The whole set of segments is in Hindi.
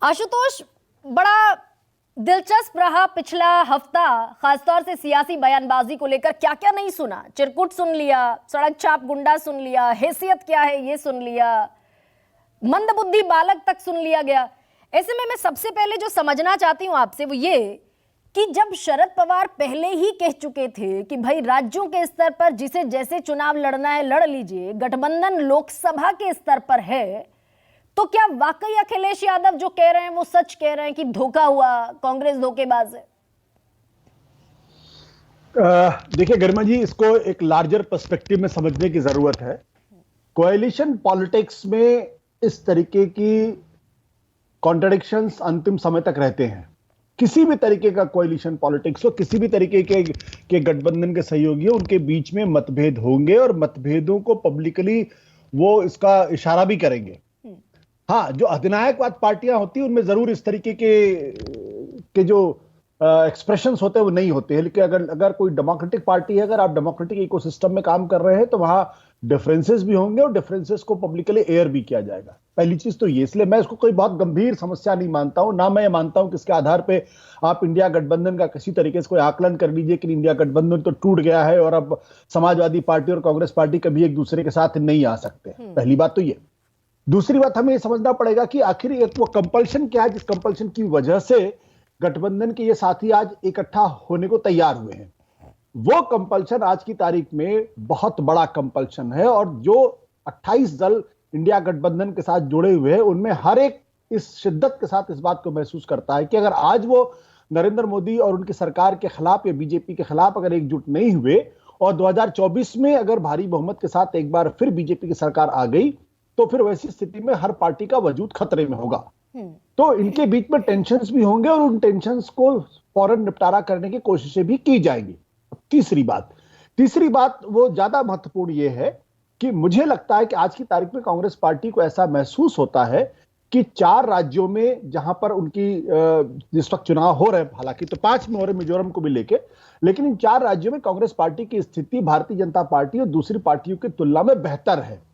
आशुतोष, बड़ा दिलचस्प रहा पिछला हफ्ता, खासतौर से सियासी बयानबाजी को लेकर। क्या क्या नहीं सुना, चिरकुट सुन लिया, सड़क छाप गुंडा सुन लिया, हैसियत क्या है ये सुन लिया, मंदबुद्धि बालक तक सुन लिया गया। ऐसे में मैं सबसे पहले जो समझना चाहती हूं आपसे वो ये कि जब शरद पवार पहले ही कह चुके थे कि भाई राज्यों के स्तर पर जिसे जैसे चुनाव लड़ना है लड़ लीजिए, गठबंधन लोकसभा के स्तर पर है, तो क्या वाकई अखिलेश यादव जो कह रहे हैं वो सच कह रहे हैं कि धोखा हुआ, कांग्रेस धोखेबाज है? देखिए गरिमा जी, इसको एक लार्जर पर्सपेक्टिव में समझने की जरूरत है। कोएलिशन पॉलिटिक्स में इस तरीके की कॉन्ट्रडिक्शंस अंतिम समय तक रहते हैं। किसी भी तरीके का कोएलिशन पॉलिटिक्स हो, किसी भी तरीके के गठबंधन के सहयोगी हो, उनके बीच में मतभेद होंगे और मतभेदों को पब्लिकली वो इसका इशारा भी करेंगे। हाँ, जो अधिनायकवाद पार्टियां होती हैं उनमें जरूर इस तरीके के जो एक्सप्रेशंस होते हैं वो नहीं होते हैं। लेकिन अगर कोई डेमोक्रेटिक पार्टी है, अगर आप डेमोक्रेटिक इकोसिस्टम में काम कर रहे हैं तो वहां डिफरेंसेस भी होंगे और डिफरेंसेस को पब्लिकली एयर भी किया जाएगा। पहली चीज तो ये, इसलिए मैं इसको कोई बहुत गंभीर समस्या नहीं मानता हूं। ना मैं मानता हूं कि इसके आधार पे आप इंडिया गठबंधन का किसी तरीके से कोई आकलन कर लीजिए कि इंडिया गठबंधन तो टूट गया है और अब समाजवादी पार्टी और कांग्रेस पार्टी कभी एक दूसरे के साथ नहीं आ सकते। पहली बात तो ये। दूसरी बात, हमें ये समझना पड़ेगा कि आखिर एक वो कंपल्शन क्या है जिस कंपल्शन की वजह से गठबंधन के ये साथी आज इकट्ठा होने को तैयार हुए हैं। वो कंपल्शन आज की तारीख में बहुत बड़ा कंपल्शन है और जो 28 दल इंडिया गठबंधन के साथ जुड़े हुए हैं उनमें हर एक इस शिद्दत के साथ इस बात को महसूस करता है कि अगर आज वो नरेंद्र मोदी और उनकी सरकार के खिलाफ या बीजेपी के खिलाफ अगर एकजुट नहीं हुए और 2024 में अगर भारी बहुमत के साथ एक बार फिर बीजेपी की सरकार आ गई तो फिर वैसी स्थिति में हर पार्टी का वजूद खतरे में होगा। तो इनके बीच में टेंशन्स भी होंगे और उन टेंशन्स को फौरन निपटारा करने की कोशिशें भी की जाएंगी। तीसरी बात वो ज्यादा महत्वपूर्ण ये है कि मुझे लगता है कि आज की तारीख में कांग्रेस पार्टी को ऐसा महसूस होता है कि 4 राज्यों में जहां पर उनकी जिस वक्त चुनाव हो रहे हैं, हालांकि तो 5 में हो रहे मिजोरम को भी लेके, लेकिन इन 4 राज्यों में कांग्रेस पार्टी की स्थिति भारतीय जनता पार्टी और दूसरी पार्टियों की तुलना में बेहतर है।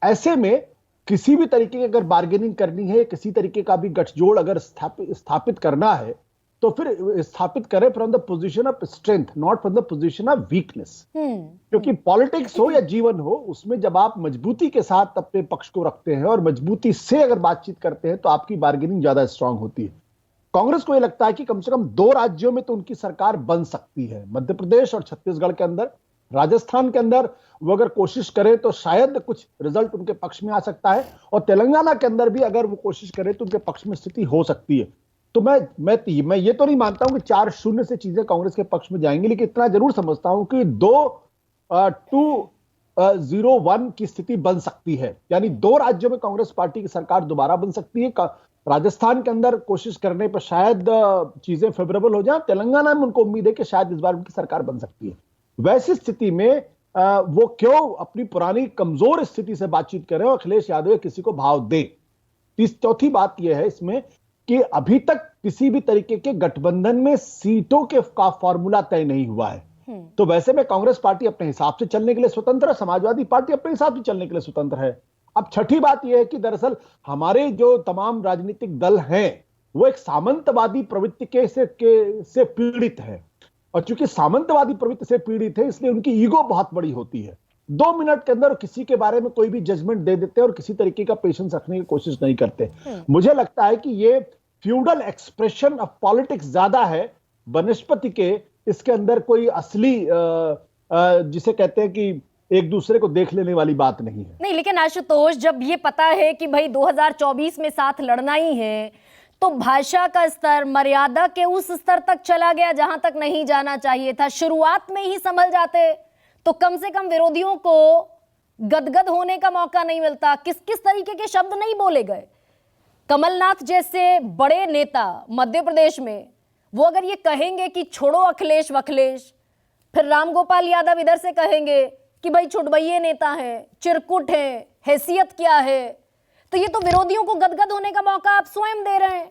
ऐसे में किसी भी तरीके की अगर बार्गेनिंग करनी है, किसी तरीके का भी गठजोड़ अगर स्थापित करना है तो फिर स्थापित करें from the position of strength, not from the position of weakness. क्योंकि पॉलिटिक्स हो या जीवन हो, उसमें जब आप मजबूती के साथ अपने पक्ष को रखते हैं और मजबूती से अगर बातचीत करते हैं तो आपकी बार्गेनिंग ज्यादा स्ट्रांग होती है। कांग्रेस को यह लगता है कि कम से कम 2 राज्यों में तो उनकी सरकार बन सकती है, मध्य प्रदेश और छत्तीसगढ़ के अंदर। राजस्थान के अंदर वो अगर कोशिश करें तो शायद कुछ रिजल्ट उनके पक्ष में आ सकता है और तेलंगाना के अंदर भी अगर वो कोशिश करें तो उनके पक्ष में स्थिति हो सकती है। तो मैं ये तो नहीं मानता हूं कि 4-0 से चीजें कांग्रेस के पक्ष में जाएंगी, लेकिन इतना जरूर समझता हूं कि 2-0-1 की स्थिति बन सकती है। यानी 2 राज्यों में कांग्रेस पार्टी की सरकार दोबारा बन सकती है। राजस्थान के अंदर कोशिश करने पर शायद चीजें फेवरेबल हो जाए, तेलंगाना में उनको उम्मीद है कि शायद इस बार उनकी सरकार बन सकती है। वैसी स्थिति में वो क्यों अपनी पुरानी कमजोर स्थिति से बातचीत करें और अखिलेश यादव किसी को भाव दें। चौथी बात यह है इसमें कि अभी तक किसी भी तरीके के गठबंधन में सीटों का फॉर्मूला तय नहीं हुआ है। तो वैसे में कांग्रेस पार्टी अपने हिसाब से चलने के लिए स्वतंत्र है, समाजवादी पार्टी अपने हिसाब से चलने के लिए स्वतंत्र है। अब छठी बात यह है कि दरअसल हमारे जो तमाम राजनीतिक दल हैं वो एक सामंतवादी प्रवृत्ति से पीड़ित है और चूंकि सामंतवादी प्रवृत्ति से पीड़ित है इसलिए उनकी ईगो बहुत बड़ी होती है। 2 मिनट के अंदर किसी के बारे में कोई भी जजमेंट दे देते हैं और किसी तरीके का पेशेंस रखने की कोशिश नहीं करते। मुझे लगता है कि ये फ्यूडल एक्सप्रेशन ऑफ पॉलिटिक्स ज्यादा है बनस्पति के, इसके अंदर कोई असली जिसे कहते हैं कि एक दूसरे को देख लेने वाली बात नहीं है। नहीं, लेकिन आशुतोष, जब ये पता है कि भाई 2024 में साथ लड़ना ही है तो भाषा का स्तर मर्यादा के उस स्तर तक चला गया जहां तक नहीं जाना चाहिए था। शुरुआत में ही संभल जाते तो कम से कम विरोधियों को गदगद होने का मौका नहीं मिलता। किस किस तरीके के शब्द नहीं बोले गए। कमलनाथ जैसे बड़े नेता मध्य प्रदेश में, वो अगर ये कहेंगे कि छोड़ो अखिलेश वखलेश, फिर रामगोपाल यादव इधर से कहेंगे कि भाई छुटभइये नेता हैं, चिरकुट हैं, हैसियत क्या है, तो ये तो विरोधियों को गदगद होने का मौका आप स्वयं दे रहे हैं।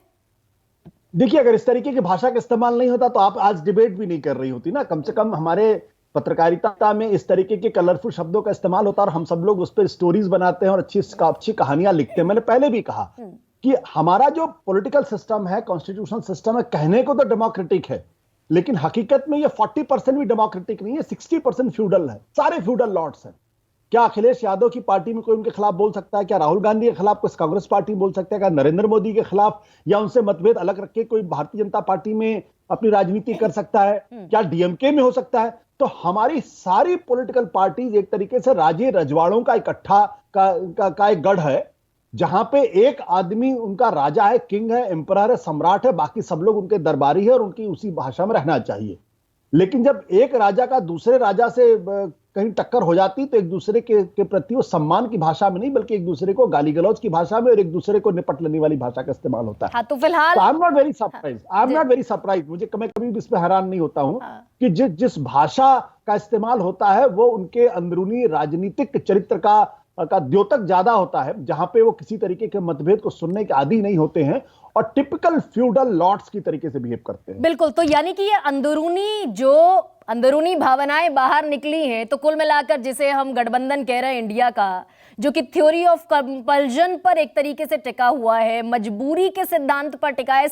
देखिए, अगर इस तरीके की भाषा का इस्तेमाल नहीं होता तो आप आज डिबेट भी नहीं कर रही होती ना। कम से कम हमारे पत्रकारिता में इस तरीके के कलरफुल शब्दों का इस्तेमाल होता है और हम सब लोग उस पर स्टोरीज बनाते हैं और अच्छी कहानियां लिखते हैं। मैंने पहले भी कहा कि हमारा जो पॉलिटिकल सिस्टम है, कॉन्स्टिट्यूशनल सिस्टम है, कहने को तो डेमोक्रेटिक है, लेकिन हकीकत में ये 40% भी डेमोक्रेटिक नहीं है, 60% फ्यूडल है, सारे फ्यूडल लॉर्ड्स हैं। क्या अखिलेश यादव की पार्टी में कोई उनके खिलाफ बोल सकता है? क्या राहुल गांधी के खिलाफ कोई कांग्रेस पार्टी बोल सकता है? क्या नरेंद्र मोदी के खिलाफ या उनसे मतभेद अलग रख के कोई भारतीय जनता पार्टी में अपनी राजनीति कर सकता है? क्या डीएमके में हो सकता है? तो हमारी सारी पॉलिटिकल पार्टीज एक तरीके से राजे रजवाड़ों का इकट्ठा का एक गढ़ है, जहां पे एक आदमी उनका राजा है, किंग है, एम्परर है, सम्राट है, बाकी सब लोग उनके दरबारी है और उनकी उसी भाषा में रहना चाहिए। लेकिन जब एक राजा का दूसरे राजा से कहीं टक्कर हो जाती तो एक दूसरे के प्रति वो सम्मान की भाषा में नहीं बल्कि एक दूसरे को गाली गलौज की भाषा में और एक दूसरे को निपट लेने वाली भाषा का इस्तेमाल होता है। हाँ, तो फिलहाल I am not very surprise, मुझे मैं कभी भी इसमें हैरान नहीं होता हूं कि जिस भाषा का इस्तेमाल होता है वो उनके अंदरूनी राजनीतिक चरित्र का द्योतक ज्यादा होता है, जहां पे वो किसी तरीके के मतभेद को सुनने के आदी नहीं होते हैं और टिपिकल फ्यूडल लॉर्ड्स की तरीके से बिहेव करते हैं। बिल्कुल, तो यानी कि ये अंदरूनी भावनाएं बाहर निकली हैं, तो कुल मिलाकर जिसे हम गठबंधन कह रहे हैं इंडिया का, जो कि थ्योरी ऑफ कंपल्जन पर एक तरीके से टिका हुआ है, मजबूरी के सिद्धांत पर टिका है,